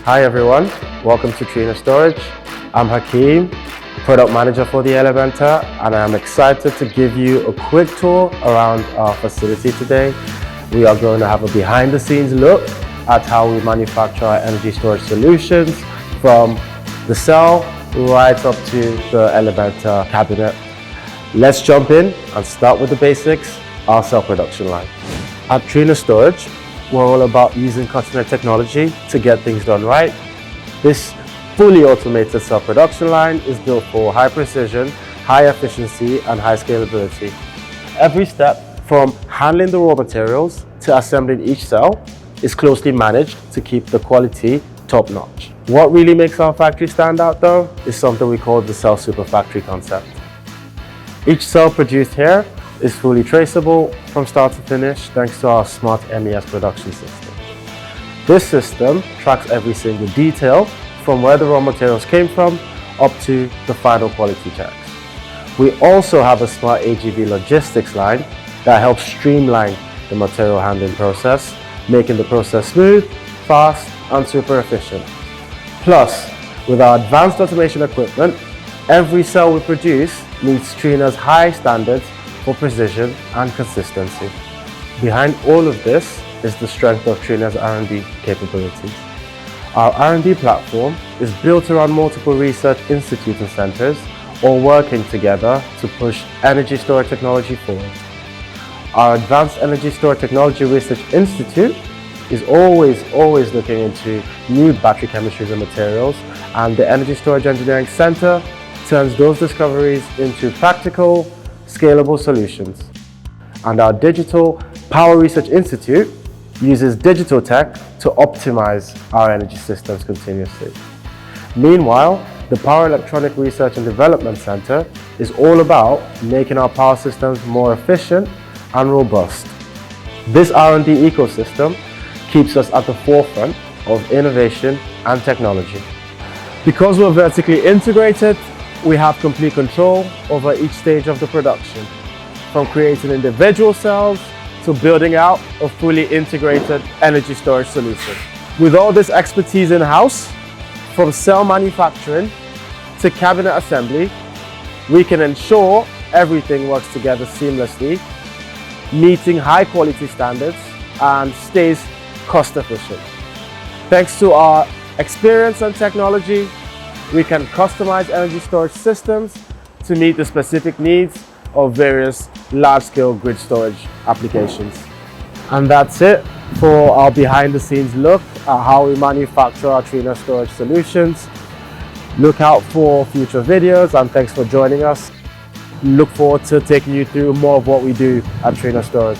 Hi everyone, welcome to Trina Storage. I'm Hakeem, Product Manager for the Elementor, and I'm excited to give you a quick tour around our facility today. We are going to have a behind the scenes look at how we manufacture our energy storage solutions from the cell right up to the Elementor cabinet. Let's jump in and start with the basics, our cell production line. At Trina Storage, we're all about using cutting-edge technology to get things done right. This fully automated cell production line is built for high precision, high efficiency, and high scalability. Every step from handling the raw materials to assembling each cell is closely managed to keep the quality top-notch. What really makes our factory stand out though is something we call the cell super factory concept. Each cell produced here is fully traceable from start to finish thanks to our smart MES production system. This system tracks every single detail from where the raw materials came from up to the final quality checks. We also have a smart AGV logistics line that helps streamline the material handling process, making the process smooth, fast, and super efficient. Plus, with our advanced automation equipment, every cell we produce meets Trina's high standards for precision and consistency. Behind all of this is the strength of Trina's R&D capabilities. Our R&D platform is built around multiple research institutes and centers, all working together to push energy storage technology forward. Our Advanced Energy Storage Technology Research Institute is always looking into new battery chemistries and materials, and the Energy Storage Engineering Center turns those discoveries into practical, scalable solutions. And our Digital Power Research Institute uses digital tech to optimize our energy systems continuously. Meanwhile, the Power Electronic Research and Development Center is all about making our power systems more efficient and robust. This R&D ecosystem keeps us at the forefront of innovation and technology. Because we're vertically integrated, we have complete control over each stage of the production, from creating individual cells to building out a fully integrated energy storage solution. With all this expertise in-house, from cell manufacturing to cabinet assembly, we can ensure everything works together seamlessly, meeting high quality standards and stays cost efficient. Thanks to our experience and technology, we can customize energy storage systems to meet the specific needs of various large-scale grid storage applications. And that's it for our behind-the-scenes look at how we manufacture our Trina storage solutions. Look out for future videos, and thanks for joining us. Look forward to taking you through more of what we do at Trina Storage.